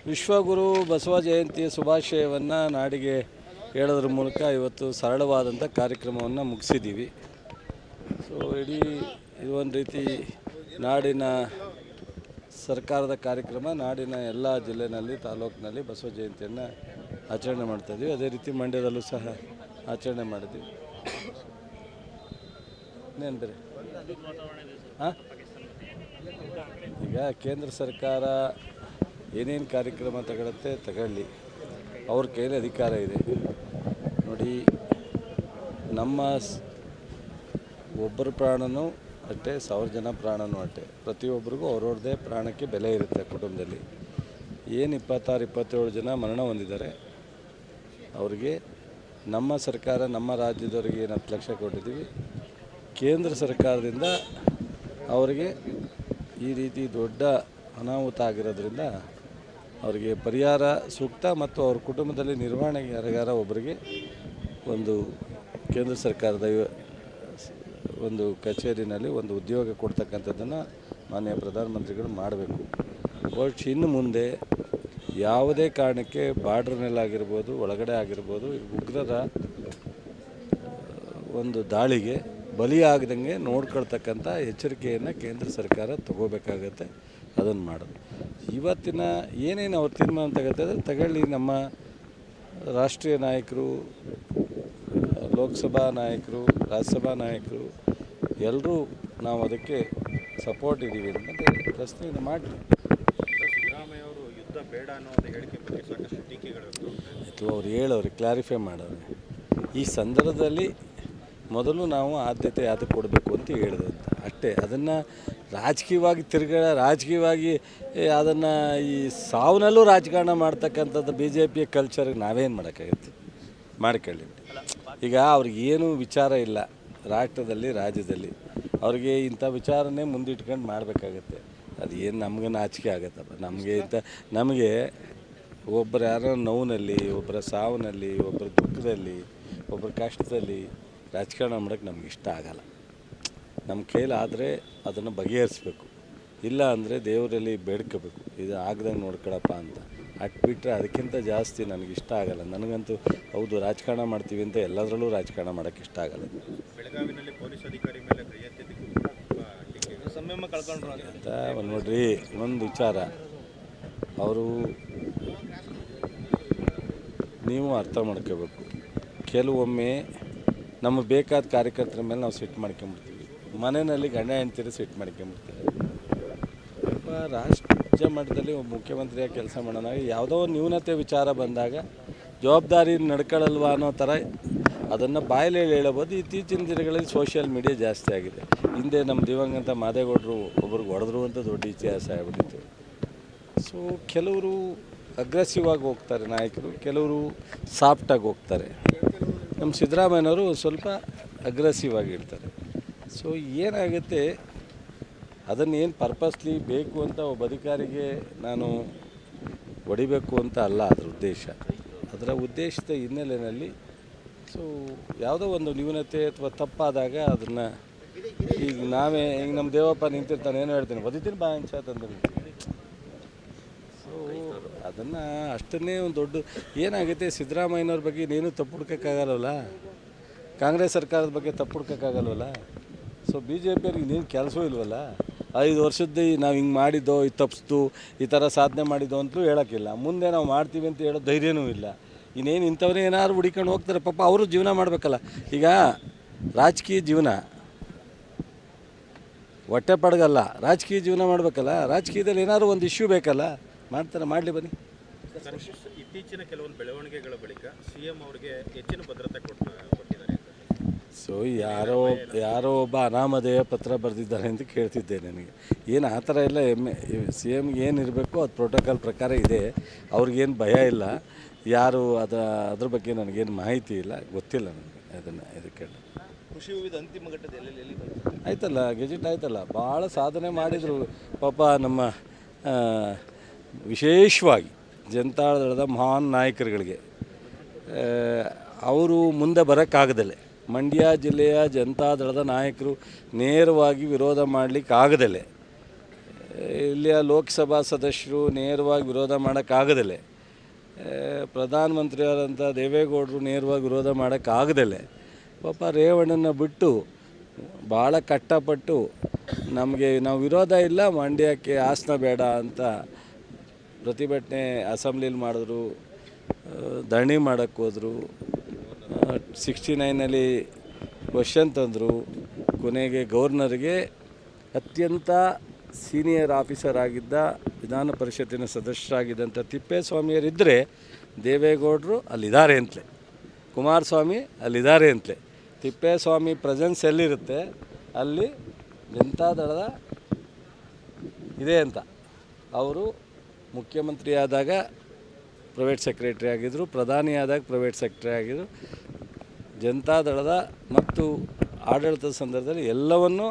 ವಿಶ್ವಗುರು ಬಸವ ಜಯಂತಿಯ ಶುಭಾಶಯವನ್ನು ನಾಡಿಗೆ ಹೇಳೋದ್ರ ಮೂಲಕ ಇವತ್ತು ಸರಳವಾದಂಥ ಕಾರ್ಯಕ್ರಮವನ್ನು ಮುಗಿಸಿದ್ದೀವಿ. ಸೊ ಇಡೀ ಇದು ಒಂದು ರೀತಿ ನಾಡಿನ ಸರ್ಕಾರದ ಕಾರ್ಯಕ್ರಮ. ನಾಡಿನ ಎಲ್ಲ ಜಿಲ್ಲೆಯಲ್ಲಿ ತಾಲೂಕಿನಲ್ಲಿ ಬಸವ ಜಯಂತಿಯನ್ನು ಆಚರಣೆ ಮಾಡ್ತಾಯಿದ್ವಿ. ಅದೇ ರೀತಿ ಮಂಡ್ಯದಲ್ಲೂ ಸಹ ಆಚರಣೆ ಮಾಡಿದ್ವಿ. ಇನ್ನೇನು ಬೇರೆ ಹಾಂ, ಈಗ ಕೇಂದ್ರ ಸರ್ಕಾರ ಏನೇನು ಕಾರ್ಯಕ್ರಮ ತಗೊಳ್ಳಿ, ಅವ್ರ ಕೈಲಿ ಅಧಿಕಾರ ಇದೆ. ನೋಡಿ, ನಮ್ಮ ಒಬ್ಬರ ಪ್ರಾಣನೂ ಅಷ್ಟೇ, 1000 ಜನ ಪ್ರಾಣನೂ ಅಷ್ಟೇ. ಪ್ರತಿಯೊಬ್ಬರಿಗೂ ಅವ್ರವ್ರದ್ದೇ ಪ್ರಾಣಕ್ಕೆ ಬೆಲೆ ಇರುತ್ತೆ. ಕುಟುಂಬದಲ್ಲಿ ಏನು 26-27 ಜನ ಮರಣ ಹೊಂದಿದ್ದಾರೆ. ಅವ್ರಿಗೆ ನಮ್ಮ ಸರ್ಕಾರ, ನಮ್ಮ ರಾಜ್ಯದವರಿಗೆ ಏನು 10 ಲಕ್ಷ ಕೊಟ್ಟಿದ್ದೀವಿ. ಕೇಂದ್ರ ಸರ್ಕಾರದಿಂದ ಅವರಿಗೆ ಈ ರೀತಿ ದೊಡ್ಡ ಅನಾಹುತ ಆಗಿರೋದ್ರಿಂದ ಅವರಿಗೆ ಪರಿಹಾರ ಸೂಕ್ತ ಮತ್ತು ಅವ್ರ ಕುಟುಂಬದಲ್ಲಿ ನಿರ್ವಹಣೆಗೆ ಯಾರಿಗಾರ ಒಬ್ಬರಿಗೆ ಒಂದು ಕೇಂದ್ರ ಸರ್ಕಾರದ ಒಂದು ಕಚೇರಿನಲ್ಲಿ ಒಂದು ಉದ್ಯೋಗ ಕೊಡ್ತಕ್ಕಂಥದ್ದನ್ನು ಮಾನ್ಯ ಪ್ರಧಾನಮಂತ್ರಿಗಳು ಮಾಡಬೇಕು. ಇನ್ನು ಮುಂದೆ ಯಾವುದೇ ಕಾರಣಕ್ಕೆ ಬಾರ್ಡ್ರ್ನಲ್ಲಾಗಿರ್ಬೋದು, ಒಳಗಡೆ ಆಗಿರ್ಬೋದು, ಉಗ್ರರ ಒಂದು ದಾಳಿಗೆ ಬಲಿಯಾಗದಂಗೆ ನೋಡ್ಕೊಳ್ತಕ್ಕಂಥ ಎಚ್ಚರಿಕೆಯನ್ನು ಕೇಂದ್ರ ಸರ್ಕಾರ ತಗೋಬೇಕಾಗತ್ತೆ. ಅದನ್ನು ಮಾಡೋದು ಇವತ್ತಿನ ಏನೇನು ಅವ್ರು ತೀರ್ಮಾನ ತಗೊಳ್ಳಿ. ನಮ್ಮ ರಾಷ್ಟ್ರೀಯ ನಾಯಕರು, ಲೋಕಸಭಾ ನಾಯಕರು, ರಾಜ್ಯಸಭಾ ನಾಯಕರು ಎಲ್ಲರೂ ನಾವು ಅದಕ್ಕೆ ಸಪೋರ್ಟ್ ಇದ್ದೀವಿ ಅಂತ ಪ್ರಶ್ನೆಯನ್ನು ಮಾಡಿ. ಸಿದ್ದರಾಮಯ್ಯ ಅವರು ಯುದ್ಧ ಬೇಡ ಅನ್ನೋ ಒಂದು ಹೇಳಿಕೆ ಬಗ್ಗೆ ಸಾಕಷ್ಟು ಟೀಕೆಗಳು ಅವ್ರು ಹೇಳೋರು, ಕ್ಲಾರಿಫೈ ಮಾಡೋರು. ಈ ಸಂದರ್ಭದಲ್ಲಿ ಮೊದಲು ನಾವು ಆದ್ಯತೆ ಅದಕ್ಕೆ ಕೊಡಬೇಕು ಅಂತ ಹೇಳಿದೆ ಅಂತ ಅಷ್ಟೇ. ಅದನ್ನು ರಾಜಕೀಯವಾಗಿ ಅದನ್ನು ಈ ಸಾವನಲ್ಲೂ ರಾಜಕಾರಣ ಮಾಡ್ತಕ್ಕಂಥದ್ದು BJP ಕಲ್ಚರ್ಗೆ ನಾವೇನು ಮಾಡೋಕ್ಕಾಗುತ್ತೆ? ಮಾಡ್ಕೊಳ್ಳಿ. ಈಗ ಅವ್ರಿಗೇನು ವಿಚಾರ ಇಲ್ಲ ರಾಷ್ಟ್ರದಲ್ಲಿ, ರಾಜ್ಯದಲ್ಲಿ. ಅವ್ರಿಗೆ ಇಂಥ ವಿಚಾರನೇ ಮುಂದಿಟ್ಕೊಂಡು ಮಾಡಬೇಕಾಗತ್ತೆ. ಅದು ಏನು ನಮ್ಗೆ ನಾಚಿಕೆ ಆಗುತ್ತಪ್ಪ. ನಮಗೆ ಒಬ್ಬರು ಯಾರೋ ನೋವಿನಲ್ಲಿ, ಒಬ್ಬರ ಸಾವನಲ್ಲಿ, ಒಬ್ಬರ ದುಃಖದಲ್ಲಿ, ಒಬ್ಬರ ಕಷ್ಟದಲ್ಲಿ ರಾಜಕಾರಣ ಮಾಡೋಕ್ಕೆ ನಮ್ಗೆ ಇಷ್ಟ ಆಗಲ್ಲ. ನಮ್ಮ ಕೈಲಾದರೆ ಅದನ್ನು ಬಗೆಹರಿಸ್ಬೇಕು. ಇಲ್ಲ ಅಂದರೆ ದೇವರಲ್ಲಿ ಬೇಡ್ಕೋಬೇಕು, ಇದು ಆಗ್ದಂಗೆ ನೋಡ್ಕೊಳಪ್ಪ ಅಂತ. ಬಿಟ್ಟರೆ ಅದಕ್ಕಿಂತ ಜಾಸ್ತಿ ನನಗಿಷ್ಟ ಆಗಲ್ಲ. ನನಗಂತೂ ಹೌದು ರಾಜಕಾರಣ ಮಾಡ್ತೀವಿ ಅಂತ ಎಲ್ಲದರಲ್ಲೂ ರಾಜಕಾರಣ ಮಾಡೋಕ್ಕೆ ಇಷ್ಟ ಆಗಲ್ಲ. ಬೆಳಗಾವಿನಲ್ಲಿ ಪೊಲೀಸ್ ಅಧಿಕಾರಿ ಮೇಲೆ ಸಂಯಮ ಕಳ್ಕೊಂಡ್ರು ಅಂತ ನೋಡ್ರಿ, ಒಂದು ವಿಚಾರ ಅವರು ನೀವು ಅರ್ಥ ಮಾಡ್ಕೋಬೇಕು. ಕೆಲವೊಮ್ಮೆ ನಮಗೆ ಬೇಕಾದ ಕಾರ್ಯಕರ್ತರ ಮೇಲೆ ನಾವು ಸಿಟ್ಟು ಮಾಡ್ಕೊಂಬಿಡ್ತೀವಿ. ಮನೆಯಲ್ಲಿ ಗಂಡ ಹೆಂಡ್ತಿರು ಸಿಟ್ಟು ಮಾಡ್ಕೊಂಬಿಡ್ತೀವಿ. ರಾಜ್ಯ ಮಟ್ಟದಲ್ಲಿ ಒಬ್ಬ ಮುಖ್ಯಮಂತ್ರಿಯಾಗಿ ಕೆಲಸ ಮಾಡೋಣ, ಯಾವುದೋ ಒಂದು ನ್ಯೂನತೆ ವಿಚಾರ ಬಂದಾಗ ಜವಾಬ್ದಾರಿ ನಡ್ಕೊಳ್ಳಲ್ವಾ ಅನ್ನೋ ಥರ ಅದನ್ನು ಬಾಯಲ್ಲಿ ಹೇಳಬಹುದು. ಇತ್ತೀಚಿನ ದಿನಗಳಲ್ಲಿ ಸೋಷಿಯಲ್ ಮೀಡಿಯಾ ಜಾಸ್ತಿ ಆಗಿದೆ. ಹಿಂದೆ ನಮ್ಮ ದಿವಂಗತ ಮಾದೇಗೌಡರು ಒಬ್ರಿಗೆ ಹೊಡೆದ್ರು ಅಂತ ದೊಡ್ಡ ಇತಿಹಾಸ ಆಗ್ಬಿಟ್ಟಿತ್ತು. ಸೊ ಕೆಲವರು ಅಗ್ರೆಸಿವ್ ಆಗಿ ಹೋಗ್ತಾರೆ ನಾಯಕರು, ಕೆಲವರು ಸಾಫ್ಟಾಗಿ ಹೋಗ್ತಾರೆ. ನಮ್ಮ ಸಿದ್ದರಾಮಯ್ಯನವರು ಸ್ವಲ್ಪ ಅಗ್ರೆಸಿವ್ ಆಗಿರ್ತಾರೆ. ಸೊ ಏನಾಗುತ್ತೆ, ಅದನ್ನೇನು ಪರ್ಪಸ್ಲಿ ಬೇಕು ಅಂತ ಒಬ್ಬ ಅಧಿಕಾರಿಗೆ ನಾನು ಹೊಡಿಬೇಕು ಅಂತ ಅಲ್ಲ ಅದರ ಉದ್ದೇಶದ ಹಿನ್ನೆಲೆಯಲ್ಲಿ. ಸೊ ಯಾವುದೋ ಒಂದು ನ್ಯೂನತೆ ಅಥವಾ ತಪ್ಪಾದಾಗ ಅದನ್ನು ಈಗ ನಾವೇ ಈಗ ನಮ್ಮ ದೇವಪ್ಪ ನಿಂತಿರ್ತಾನೆ, ಏನು ಹೇಳ್ತೀನಿ, ಬದಿತೀನಿ ಬಾ ಅಂಚ ತಂದು. ಸೊ ಅದನ್ನು ಅಷ್ಟನ್ನೇ ಒಂದು ದೊಡ್ಡ ಏನಾಗುತ್ತೆ, ಸಿದ್ದರಾಮಯ್ಯನವ್ರ ಬಗ್ಗೆ ಇನ್ನೇನು ತಪ್ಪು ಹುಡ್ಕೋಕ್ಕಾಗಲ್ವಲ್ಲ, ಕಾಂಗ್ರೆಸ್ ಸರ್ಕಾರದ ಬಗ್ಗೆ ತಪ್ಪು ಹುಡ್ಕೋಕ್ಕಾಗಲ್ವಲ್ಲ. ಸೊ BJP ಅವ್ರಿಗೆ ಇನ್ನೇನು ಕೆಲಸವೂ ಇಲ್ವಲ್ಲ. 5 ವರ್ಷದ್ದು ನಾವು ಹಿಂಗೆ ಮಾಡಿದ್ದೋ, ಇದು ತಪ್ಪಿಸ್ತು, ಈ ಥರ ಸಾಧನೆ ಮಾಡಿದ್ದೋ ಅಂತಲೂ ಹೇಳೋಕ್ಕಿಲ್ಲ. ಮುಂದೆ ನಾವು ಮಾಡ್ತೀವಿ ಅಂತ ಹೇಳೋ ಧೈರ್ಯನೂ ಇಲ್ಲ. ಇನ್ನೇನು ಇಂಥವ್ರೇ ಏನಾದ್ರು ಹುಡಿಕೊಂಡು ಹೋಗ್ತಾರೆ. ಪಾಪ ಅವರು ಜೀವನ ಮಾಡಬೇಕಲ್ಲ. ಈಗ ರಾಜಕೀಯ ಜೀವನ ಹೊಟ್ಟೆ ಪಡಗಲ್ಲ, ರಾಜಕೀಯ ಜೀವನ ಮಾಡಬೇಕಲ್ಲ. ರಾಜಕೀಯದಲ್ಲಿ ಏನಾದ್ರು ಒಂದು ಇಶ್ಯೂ ಬೇಕಲ್ಲ, ಮಾಡ್ತಾರೆ, ಮಾಡಲಿ ಬನ್ನಿ. ಇತ್ತೀಚಿನ ಕೆಲವೊಂದು ಬೆಳವಣಿಗೆಗಳ ಬಳಿಕ CM ಅವರಿಗೆ ಹೆಚ್ಚಿನ ಭದ್ರತೆ ಕೊಟ್ಟಿದ್ದಾರೆ. ಸೊ ಯಾರೋ ಒಬ್ಬ ಅನಾಮಧೇಯ ಪತ್ರ ಬರೆದಿದ್ದಾರೆ ಅಂತ ಕೇಳ್ತಿದ್ದೆ. ನನಗೆ ಏನು ಆ ಥರ ಎಲ್ಲ CMಗೆ ಏನು ಇರಬೇಕು ಅದು ಪ್ರೋಟೋಕಾಲ್ ಪ್ರಕಾರ ಇದೆ. ಅವ್ರಿಗೇನು ಭಯ ಇಲ್ಲ. ಯಾರು ಅದ್ರ ಬಗ್ಗೆ ನನಗೇನು ಮಾಹಿತಿ ಇಲ್ಲ, ಗೊತ್ತಿಲ್ಲ ನನಗೆ. ಇದಕ್ಕೆ ಕೃಷಿ ವಿವಿಧ ಅಂತಿಮ ಘಟ್ಟದಲ್ಲಿ ಆಯ್ತಲ್ಲ, ಗೆಜೆಟ್ ಆಯ್ತಲ್ಲ, ಭಾಳ ಸಾಧನೆ ಮಾಡಿದರು ಪಾಪ. ನಮ್ಮ ವಿಶೇಷವಾಗಿ ಜನತಾದಳದ ಮಹಾನ್ ನಾಯಕರುಗಳಿಗೆ ಅವರು ಮುಂದೆ ಬರೋಕ್ಕಾಗದಲ್ಲೇ, ಮಂಡ್ಯ ಜಿಲ್ಲೆಯ ಜನತಾದಳದ ನಾಯಕರು ನೇರವಾಗಿ ವಿರೋಧ ಮಾಡಲಿಕ್ಕಾಗದಲ್ಲೇ ಇಲ್ಲಿಯ ಲೋಕಸಭಾ ಸದಸ್ಯರು ನೇರವಾಗಿ ವಿರೋಧ ಮಾಡೋಕ್ಕಾಗದಲ್ಲೇ, ಪ್ರಧಾನಮಂತ್ರಿಯವರಂಥ ದೇವೇಗೌಡರು ನೇರವಾಗಿ ವಿರೋಧ ಮಾಡೋಕ್ಕಾಗದಲ್ಲೇ ಪಾಪ ರೇವಣ್ಣನ ಬಿಟ್ಟು ಭಾಳ ಕಷ್ಟಪಟ್ಟು ನಮಗೆ ನಾವು ವಿರೋಧ ಇಲ್ಲ, ಮಂಡ್ಯಕ್ಕೆ ಹಾಸನ ಬೇಡ ಅಂತ ಪ್ರತಿಭಟನೆ ಅಸೆಂಬ್ಲಿಲಿ ಮಾಡಿದ್ರು, ಧರಣಿ ಮಾಡೋಕ್ಕೆ ಹೋದರು, 69ನಲ್ಲಿ ಕ್ವಶನ್ ತಂದರು. ಕೊನೆಗೆ ಗವರ್ನರ್ಗೆ ಅತ್ಯಂತ ಸೀನಿಯರ್ ಆಫೀಸರ್ ಆಗಿದ್ದ ವಿಧಾನ ಪರಿಷತ್ತಿನ ಸದಸ್ಯರಾಗಿದ್ದಂಥ ತಿಪ್ಪೇಸ್ವಾಮಿಯರಿದ್ದರೆ ದೇವೇಗೌಡರು ಅಲ್ಲಿದ್ದಾರೆ ಅಂತಲೇ, ಕುಮಾರಸ್ವಾಮಿ ಅಲ್ಲಿದ್ದಾರೆ ಅಂತಲೇ. ತಿಪ್ಪೇಸ್ವಾಮಿ ಪ್ರೆಸೆನ್ಸ್ ಎಲ್ಲಿರುತ್ತೆ ಅಲ್ಲಿ ಜನತಾದಳದ ಇದೆ ಅಂತ. ಅವರು ಮುಖ್ಯಮಂತ್ರಿ ಆದಾಗ ಪ್ರೈವೇಟ್ ಸೆಕ್ರೆಟರಿ ಆಗಿದ್ದರು, ಪ್ರಧಾನಿ ಆದಾಗ ಪ್ರೈವೇಟ್ ಸೆಕ್ರೆಟರಿ ಆಗಿದ್ದರು. ಜನತಾದಳದ ಮತ್ತು ಆಡಳಿತದ ಸಂದರ್ಭದಲ್ಲಿ ಎಲ್ಲವನ್ನೂ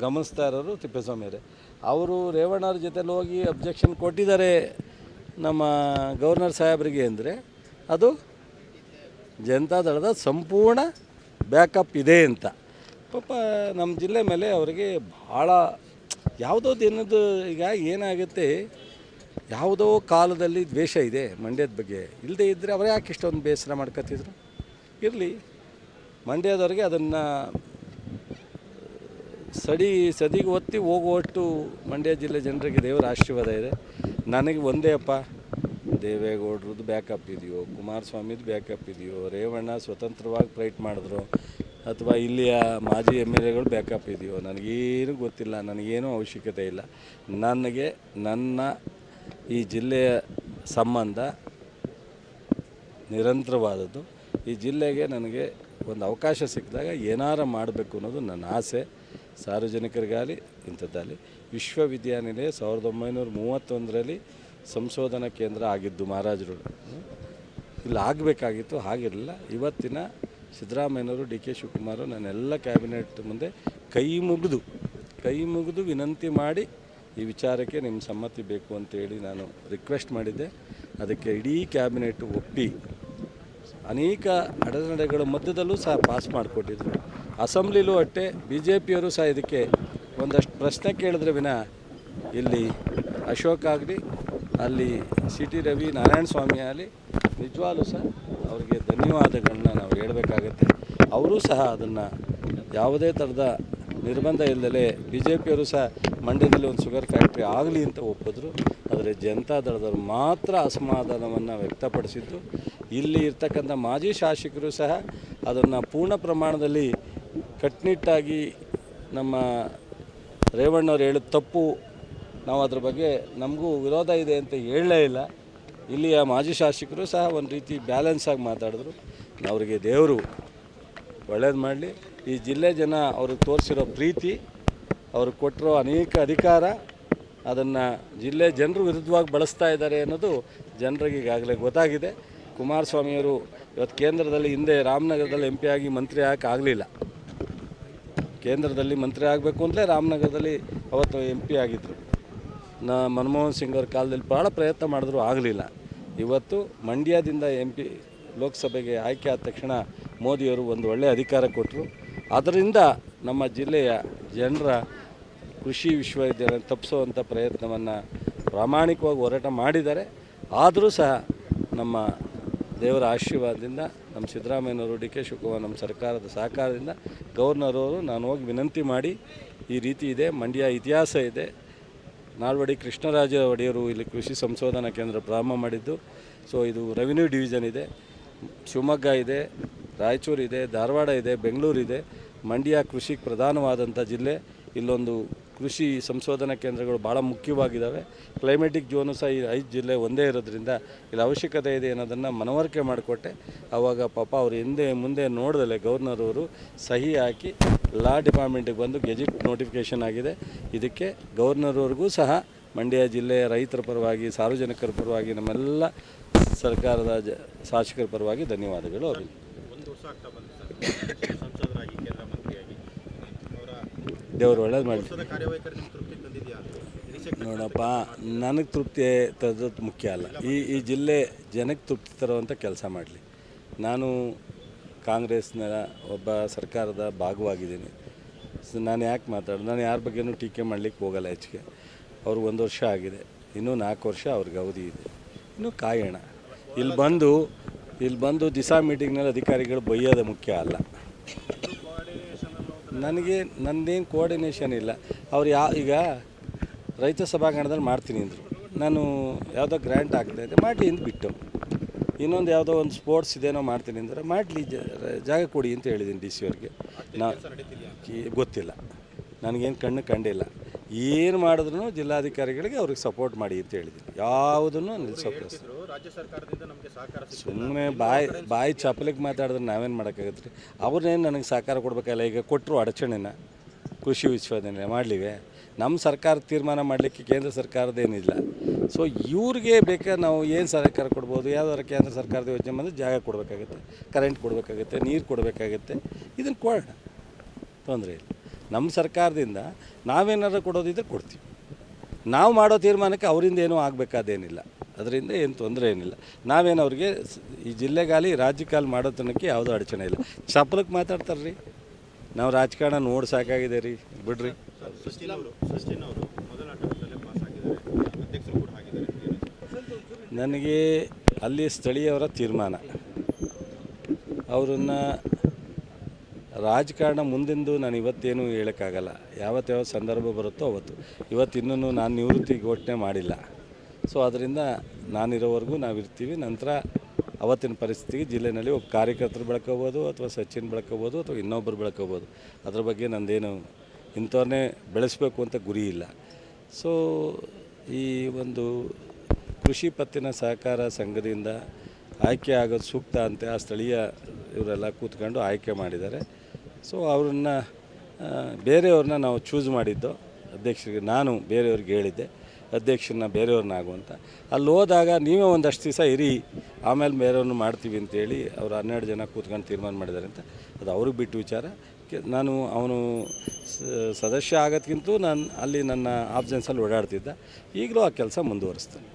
ಗಮನಿಸ್ತಾ ಇರೋರು ತಿಪ್ಪೇಸ್ವಾಮಿಯವರೇ. ಅವರು ರೇವಣ್ಣವ್ರ ಜೊತೆಲಿ ಹೋಗಿ ಅಬ್ಜೆಕ್ಷನ್ ಕೊಟ್ಟಿದ್ದಾರೆ ನಮ್ಮ ಗವರ್ನರ್ ಸಾಹೇಬರಿಗೆ ಅಂದರೆ ಅದು ಜನತಾದಳದ ಸಂಪೂರ್ಣ ಬ್ಯಾಕಪ್ ಇದೆ ಅಂತ. ಪಾಪ ನಮ್ಮ ಜಿಲ್ಲೆ ಮೇಲೆ ಅವರಿಗೆ ಭಾಳ ಯಾವುದೋ ದಿನದ ಈಗ ಏನಾಗುತ್ತೆ, ಯಾವುದೋ ಕಾಲದಲ್ಲಿ ದ್ವೇಷ ಇದೆ ಮಂಡ್ಯದ ಬಗ್ಗೆ. ಇಲ್ಲದೇ ಇದ್ದರೆ ಅವರೇ ಯಾಕೆ ಇಷ್ಟೊಂದು ಬೇಸರ ಮಾಡ್ಕೊತಿದ್ರು. ಇರಲಿ, ಮಂಡ್ಯದವ್ರಿಗೆ ಅದನ್ನು ಸದಿಗೆ ಒತ್ತಿ ಹೋಗುವಷ್ಟು ಮಂಡ್ಯ ಜಿಲ್ಲೆ ಜನರಿಗೆ ದೇವರ ಆಶೀರ್ವಾದ ಇದೆ. ನನಗೆ ಒಂದೇ ಅಪ್ಪ, ದೇವೇಗೌಡ್ರದ್ದು ಬ್ಯಾಕಪ್ ಇದೆಯೋ, ಕುಮಾರಸ್ವಾಮಿದು ಬ್ಯಾಕಪ್ ಇದೆಯೋ, ರೇವಣ್ಣ ಸ್ವತಂತ್ರವಾಗಿ ಫೈಟ್ ಮಾಡಿದ್ರು ಅಥವಾ ಇಲ್ಲಿಯ ಮಾಜಿ MLAಗಳು ಬ್ಯಾಕಪ್ ಇದೆಯೋ ನನಗೇನು ಗೊತ್ತಿಲ್ಲ, ನನಗೇನೂ ಅವಶ್ಯಕತೆ ಇಲ್ಲ. ನನಗೆ ನನ್ನ ಈ ಜಿಲ್ಲೆಯ ಸಂಬಂಧ ನಿರಂತರವಾದದ್ದು. ಈ ಜಿಲ್ಲೆಗೆ ನನಗೆ ಒಂದು ಅವಕಾಶ ಸಿಕ್ಕಿದಾಗ ಏನಾರು ಮಾಡಬೇಕು ಅನ್ನೋದು ನನ್ನ ಆಸೆ. ಸಾರ್ವಜನಿಕರಿಗಾಗಲಿ ಇಂಥದ್ದಾಗಲಿ. ವಿಶ್ವವಿದ್ಯಾನಿಲಯ 1931ರಲ್ಲಿ ಸಂಶೋಧನಾ ಕೇಂದ್ರ ಆಗಿದ್ದು ಮಹಾರಾಜರು ಇಲ್ಲಿ ಆಗಬೇಕಾಗಿತ್ತು, ಆಗಿರಲಿಲ್ಲ. ಇವತ್ತಿನ ಸಿದ್ದರಾಮಯ್ಯನವರು, DK ಶಿವಕುಮಾರು ನನ್ನೆಲ್ಲ ಕ್ಯಾಬಿನೆಟ್ ಮುಂದೆ ಕೈ ಮುಗಿದು ವಿನಂತಿ ಮಾಡಿ ಈ ವಿಚಾರಕ್ಕೆ ನಿಮ್ಮ ಸಮ್ಮತಿ ಬೇಕು ಅಂತೇಳಿ ನಾನು ರಿಕ್ವೆಸ್ಟ್ ಮಾಡಿದ್ದೆ. ಅದಕ್ಕೆ ಇಡೀ ಕ್ಯಾಬಿನೆಟ್ ಒಪ್ಪಿ ಅನೇಕ ಅಡೆತಡೆಗಳ ಮಧ್ಯದಲ್ಲೂ ಸಹ ಪಾಸ್ ಮಾಡಿಕೊಟ್ಟಿದ್ರು. ಅಸೆಂಬ್ಲಿಲೂ ಅಷ್ಟೇ BJPಯವರು ಸಹ ಇದಕ್ಕೆ ಒಂದಷ್ಟು ಪ್ರಶ್ನೆ ಕೇಳಿದ್ರೆ ವಿನ ಇಲ್ಲಿ ಅಶೋಕ್ ಆಗಲಿ, ಅಲ್ಲಿ CT ರವಿ, ನಾರಾಯಣ ಸ್ವಾಮಿ ಆಗಲಿ ನಿಜವಾಗ್ಲೂ ಸಹ ಅವರಿಗೆ ಧನ್ಯವಾದಗಳನ್ನ ನಾವು ಹೇಳಬೇಕಾಗತ್ತೆ. ಅವರೂ ಸಹ ಅದನ್ನು ಯಾವುದೇ ಥರದ ನಿರ್ಬಂಧ ಇಲ್ಲದೆ BJPಯವರು ಸಹ ಮಂಡ್ಯದಲ್ಲಿ ಒಂದು ಶುಗರ್ ಫ್ಯಾಕ್ಟ್ರಿ ಆಗಲಿ ಅಂತ ಒಪ್ಪಿದ್ರು. ಆದರೆ ಜನತಾದಳದವರು ಮಾತ್ರ ಅಸಮಾಧಾನವನ್ನು ವ್ಯಕ್ತಪಡಿಸಿದ್ದು. ಇಲ್ಲಿ ಇರ್ತಕ್ಕಂಥ ಮಾಜಿ ಶಾಸಕರು ಸಹ ಅದನ್ನು ಪೂರ್ಣ ಪ್ರಮಾಣದಲ್ಲಿ ಕಟ್ಟುನಿಟ್ಟಾಗಿ ನಮ್ಮ ರೇವಣ್ಣವ್ರು ಹೇಳಿದ ತಪ್ಪು, ನಾವು ಅದ್ರ ಬಗ್ಗೆ ನಮಗೂ ವಿರೋಧ ಇದೆ ಅಂತ ಹೇಳಲೇ ಇಲ್ಲ. ಇಲ್ಲಿಯ ಮಾಜಿ ಶಾಸಕರು ಸಹ ಒಂದು ರೀತಿ ಬ್ಯಾಲೆನ್ಸಾಗಿ ಮಾತಾಡಿದ್ರು. ಅವರಿಗೆ ದೇವರು ಒಳ್ಳೇದು ಮಾಡಲಿ. ಈ ಜಿಲ್ಲೆ ಜನ ಅವ್ರಿಗೆ ತೋರಿಸಿರೋ ಪ್ರೀತಿ, ಅವ್ರಿಗೆ ಕೊಟ್ಟಿರೋ ಅನೇಕ ಅಧಿಕಾರ, ಅದನ್ನು ಜಿಲ್ಲೆ ಜನರು ವಿರುದ್ಧವಾಗಿ ಬಳಸ್ತಾ ಇದ್ದಾರೆ ಅನ್ನೋದು ಜನರಿಗೆ ಈಗಾಗಲೇ ಗೊತ್ತಾಗಿದೆ. ಕುಮಾರಸ್ವಾಮಿಯವರು ಇವತ್ತು ಕೇಂದ್ರದಲ್ಲಿ, ಹಿಂದೆ ರಾಮನಗರದಲ್ಲಿ MP ಆಗಿ ಮಂತ್ರಿ ಆಗಲಿಲ್ಲ. ಕೇಂದ್ರದಲ್ಲಿ ಮಂತ್ರಿ ಆಗಬೇಕು ಅಂತಲೇ ರಾಮನಗರದಲ್ಲಿ ಅವತ್ತು MP ಆಗಿದ್ದರು. ಮನಮೋಹನ್ ಸಿಂಗ್ ಅವ್ರ ಕಾಲದಲ್ಲಿ ಭಾಳ ಪ್ರಯತ್ನ ಮಾಡಿದ್ರು, ಆಗಲಿಲ್ಲ. ಇವತ್ತು ಮಂಡ್ಯದಿಂದ MP ಲೋಕಸಭೆಗೆ ಆಯ್ಕೆ ಆದ ತಕ್ಷಣ ಮೋದಿಯವರು ಒಂದು ಒಳ್ಳೆಯ ಅಧಿಕಾರ ಕೊಟ್ಟರು. ಅದರಿಂದ ನಮ್ಮ ಜಿಲ್ಲೆಯ ಜನರ ಕೃಷಿ ವಿಶ್ವವಿದ್ಯಾಲಯ ತಪ್ಪಿಸುವಂಥ ಪ್ರಯತ್ನವನ್ನು ಪ್ರಾಮಾಣಿಕವಾಗಿ ಹೋರಾಟ ಮಾಡಿದ್ದಾರೆ. ಆದರೂ ಸಹ ನಮ್ಮ ದೇವರ ಆಶೀರ್ವಾದದಿಂದ, ನಮ್ಮ ಸಿದ್ದರಾಮಯ್ಯನವರು, DK ಶಿವಕುಮಾರ್, ನಮ್ಮ ಸರ್ಕಾರದ ಸಹಕಾರದಿಂದ ಗವರ್ನರವರು ನಾನು ಹೋಗಿ ವಿನಂತಿ ಮಾಡಿ, ಈ ರೀತಿ ಇದೆ, ಮಂಡ್ಯ ಇತಿಹಾಸ ಇದೆ, ನಾಲ್ವಡಿ ಕೃಷ್ಣರಾಜ ಒಡೆಯರು ಇಲ್ಲಿ ಕೃಷಿ ಸಂಶೋಧನಾ ಕೇಂದ್ರ ಪ್ರಾರಂಭ ಮಾಡಿದ್ದು. ಸೊ ಇದು ರೆವಿನ್ಯೂ ಡಿವಿಷನ್ ಇದೆ, ಶಿವಮೊಗ್ಗ ಇದೆ, ರಾಯಚೂರು ಇದೆ, ಧಾರವಾಡ ಇದೆ, ಬೆಂಗಳೂರು ಇದೆ. ಮಂಡ್ಯ ಕೃಷಿಗೆ ಪ್ರಧಾನವಾದಂಥ ಜಿಲ್ಲೆ. ಇಲ್ಲೊಂದು ಕೃಷಿ ಸಂಶೋಧನಾ ಕೇಂದ್ರಗಳು ಭಾಳ ಮುಖ್ಯವಾಗಿದ್ದಾವೆ. ಕ್ಲೈಮೆಟಿಕ್ ಝೋನು ಸಹ ಈ 5 ಜಿಲ್ಲೆ ಒಂದೇ ಇರೋದ್ರಿಂದ ಇಲ್ಲಿ ಅವಶ್ಯಕತೆ ಇದೆ ಅನ್ನೋದನ್ನು ಮನವರಿಕೆ ಮಾಡಿಕೊಟ್ಟೆ. ಆವಾಗ ಪಾಪ ಅವರು ಹಿಂದೆ ಮುಂದೆ ನೋಡ್ದಲೆ ಗವರ್ನರವರು ಸಹಿ ಹಾಕಿ ಲಾ ಡಿಪಾರ್ಟ್ಮೆಂಟಿಗೆ ಬಂದು ಗೆಜೆಟ್ ನೋಟಿಫಿಕೇಷನ್ ಆಗಿದೆ. ಇದಕ್ಕೆ ಗವರ್ನರ್ವರೆಗೂ ಸಹ ಮಂಡ್ಯ ಜಿಲ್ಲೆಯ ರೈತರ ಪರವಾಗಿ, ಸಾರ್ವಜನಿಕರ ಪರವಾಗಿ, ನಮ್ಮೆಲ್ಲ ಸರ್ಕಾರದ ಶಾಸಕರ ಪರವಾಗಿ ಧನ್ಯವಾದಗಳು. ಅವರಿಗೆ 1 ವರ್ಷ ಆಗ್ತಾ ಬಂತು ಸರ್ ಸಂಸದರಾಗಿ, ಕೇಂದ್ರ ಮಂತ್ರಿಯಾಗಿ. ಅವರ ದೇವರು ಒಳ್ಳೇದು ಮಾಡಿ. ಕಾರ್ಯವೈಖರಿ ನಿಮ್ಗೆ ತೃಪ್ತಿ ತಂದಿದೆಯಾ? ನೋಡಪ್ಪ, ನನಗೆ ತೃಪ್ತಿ ತರೋದು ಮುಖ್ಯ ಅಲ್ಲ. ಈ ಜಿಲ್ಲೆ ಜನಕ್ಕೆ ತೃಪ್ತಿ ತರುವಂಥ ಕೆಲಸ ಮಾಡಲಿ. ನಾನು ಕಾಂಗ್ರೆಸ್ನ ಒಬ್ಬ ಸರ್ಕಾರದ ಭಾಗವಾಗಿದ್ದೀನಿ. ನಾನು ಯಾಕೆ ನಾನು ಯಾರ ಬಗ್ಗೆನೂ ಟೀಕೆ ಮಾಡಲಿಕ್ಕೆ ಹೋಗಲ್ಲ ಹೆಚ್ಚಿಗೆ. ಅವ್ರಿಗೆ 1 ವರ್ಷ ಆಗಿದೆ, ಇನ್ನೂ 4 ವರ್ಷ ಅವ್ರಿಗೆ ಅವಧಿ ಇದೆ, ಇನ್ನೂ ಕಾಯೋಣ. ಇಲ್ಲಿ ಬಂದು ದಿಸಾ ಮೀಟಿಂಗ್ನಲ್ಲಿ ಅಧಿಕಾರಿಗಳು ಬೈಯೋದು ಮುಖ್ಯ ಅಲ್ಲ. ನನ್ನದೇನು ಕೋಆರ್ಡಿನೇಷನ್ ಇಲ್ಲ. ಅವ್ರು ಈಗ ರೈತ ಸಭಾಂಗಣದಲ್ಲಿ ಮಾಡ್ತೀನಿ ಅಂದರು, ನಾನು ಯಾವುದೋ ಗ್ರ್ಯಾಂಟ್ ಆಗ್ತಾಯಿದ್ದೆ ಮಾಡಲಿ ಅಂತ ಬಿಟ್ಟು, ಇನ್ನೊಂದು ಯಾವುದೋ ಒಂದು ಸ್ಪೋರ್ಟ್ಸ್ ಇದೇನೋ ಮಾಡ್ತೀನಿ ಅಂದರೆ ಮಾಡಲಿ, ಜಾಗ ಕೊಡಿ ಅಂತ ಹೇಳಿದ್ದೀನಿ ಡಿ ಸಿ ಅವ್ರಿಗೆ. ಗೊತ್ತಿಲ್ಲ, ನನಗೇನು ಕಂಡಿಲ್ಲ. ಏನು ಮಾಡಿದ್ರು ಜಿಲ್ಲಾಧಿಕಾರಿಗಳಿಗೆ ಅವ್ರಿಗೆ ಸಪೋರ್ಟ್ ಮಾಡಿ ಅಂತ ಹೇಳಿದ್ದೀನಿ, ಯಾವುದನ್ನು ನಿಲ್ಲಿಸೋಕೆ. ರಾಜ್ಯ ಸರ್ಕಾರದಿಂದ ನಮಗೆ ಸಹಕಾರ ಸುಮ್ಮನೆ ಬಾಯಿ ಚಪ್ಪಲಿಗೆ ಮಾತಾಡಿದ್ರೆ ನಾವೇನು ಮಾಡೋಕ್ಕಾಗತ್ತೆ ರೀ? ಅವ್ರನ್ನೇನು ನನಗೆ ಸಹಕಾರ ಕೊಡಬೇಕಲ್ಲ. ಈಗ ಕೊಟ್ಟರು ಅಡಚಣೆನ ಕೃಷಿ ವಿಶ್ವವಿದ್ಯಾನಿಲಯ ಮಾಡಲಿವೆ. ನಮ್ಮ ಸರ್ಕಾರ ತೀರ್ಮಾನ ಮಾಡಲಿಕ್ಕೆ ಕೇಂದ್ರ ಸರ್ಕಾರದ್ದೇನಿಲ್ಲ. ಸೊ ಇವ್ರಿಗೆ ಬೇಕಾದ್ರೆ ನಾವು ಏನು ಸಹಕಾರ ಕೊಡ್ಬೋದು? ಯಾವ್ದಾದ್ರು ಕೇಂದ್ರ ಸರ್ಕಾರದ ಯೋಜನೆ ಬಂದರೆ ಜಾಗ ಕೊಡಬೇಕಾಗತ್ತೆ, ಕರೆಂಟ್ ಕೊಡಬೇಕಾಗತ್ತೆ, ನೀರು ಕೊಡಬೇಕಾಗತ್ತೆ, ಇದನ್ನು ಕೊಡೋಣ, ತೊಂದರೆ ಇಲ್ಲ. ನಮ್ಮ ಸರ್ಕಾರದಿಂದ ನಾವೇನಾದ್ರು ಕೊಡೋದಿದ್ರೆ ಕೊಡ್ತೀವಿ. ನಾವು ಮಾಡೋ ತೀರ್ಮಾನಕ್ಕೆ ಅವರಿಂದ ಏನೂ ಆಗಬೇಕಾದೇನಿಲ್ಲ, ಅದರಿಂದ ಏನು ತೊಂದರೆ ಏನಿಲ್ಲ. ನಾವೇನು ಅವ್ರಿಗೆ ಈ ಜಿಲ್ಲೆಗಾಲಿ ರಾಜ್ಯಕ್ಕಾಲಿ ಮಾಡೋ ತನಕ ಯಾವುದೂ ಅಡಚಣೆ ಇಲ್ಲ. ಚಪ್ಪಲಕ್ಕೆ ಮಾತಾಡ್ತಾರೆ ರೀ, ನಾವು ರಾಜಕಾರಣ ನೋಡಿ ಸಾಕಾಗಿದೆ ರೀ, ಬಿಡ್ರಿ. ಸಚಿನ್ ಅವರು ಮೊದಲ ಹಂತದಲ್ಲೇ ಪಾಸ್ ಆಗಿದ್ದಾರೆ, ಅಧ್ಯಕ್ಷರು ಕೂಡ ಆಗಿದ್ದಾರೆ. ನನಗೆ ಅಲ್ಲಿ ಸ್ಥಳೀಯವರ ತೀರ್ಮಾನ, ಅವರನ್ನು ರಾಜಕಾರಣ ಮುಂದಿಂದು ನಾನು ಇವತ್ತೇನು ಹೇಳೋಕ್ಕಾಗಲ್ಲ. ಯಾವತ್ತು ಸಂದರ್ಭ ಬರುತ್ತೋ ಅವತ್ತು. ಇನ್ನೂ ನಾನು ನಿವೃತ್ತಿ ಘೋಷಣೆ ಮಾಡಿಲ್ಲ. ಸೊ ಅದರಿಂದ ನಾನಿರೋವರೆಗೂ ನಾವಿರ್ತೀವಿ. ನಂತರ ಅವತ್ತಿನ ಪರಿಸ್ಥಿತಿಗೆ ಜಿಲ್ಲೆಯಲ್ಲಿ ಒಬ್ಬ ಕಾರ್ಯಕರ್ತರು ಬೆಳ್ಕೋಬೋದು, ಅಥವಾ ಸಚಿನ್ ಬೆಳ್ಕೋಬೋದು, ಅಥವಾ ಇನ್ನೊಬ್ಬರು ಬೆಳ್ಕೋಬೋದು. ಅದ್ರ ಬಗ್ಗೆ ನಂದೇನು ಇಂಥವ್ರನ್ನೇ ಬೆಳೆಸಬೇಕು ಅಂತ ಗುರಿ ಇಲ್ಲ. ಸೊ ಈ ಒಂದು ಕೃಷಿ ಪತ್ತಿನ ಸಹಕಾರ ಸಂಘದಿಂದ ಆಯ್ಕೆ ಆಗೋದು ಸೂಕ್ತ ಅಂತ ಆ ಸ್ಥಳೀಯ ಇವರೆಲ್ಲ ಕೂತ್ಕೊಂಡು ಆಯ್ಕೆ ಮಾಡಿದ್ದಾರೆ. ಸೊ ಬೇರೆಯವ್ರನ್ನ ನಾವು ಚೂಸ್ ಮಾಡಿದ್ದು ಅಧ್ಯಕ್ಷರಿಗೆ. ನಾನು ಬೇರೆಯವ್ರಿಗೆ ಹೇಳಿದ್ದೆ ಅಧ್ಯಕ್ಷರನ್ನ ಬೇರೆಯವ್ರನ್ನಾಗುವಂತ. ಅಲ್ಲಿ ಹೋದಾಗ ನೀವೇ ಒಂದಷ್ಟು ದಿವಸ ಇರಿ, ಆಮೇಲೆ ಬೇರೆಯವ್ರನ್ನ ಮಾಡ್ತೀವಿ ಅಂತೇಳಿ ಅವರು 12 ಜನ ಕೂತ್ಕೊಂಡು ತೀರ್ಮಾನ ಮಾಡಿದ್ದಾರೆ ಅಂತ. ಅದು ಅವ್ರಿಗೆ ಬಿಟ್ಟು ವಿಚಾರ. ಅವನು ಸದಸ್ಯ ಆಗೋದ್ಕಿಂತ ನಾನು ಅಲ್ಲಿ ನನ್ನ ಆಬ್ಸೆನ್ಸಲ್ಲಿ ಓಡಾಡ್ತಿದ್ದ. ಈಗಲೂ ಆ ಕೆಲಸ ಮುಂದುವರಿಸ್ತಾನೆ.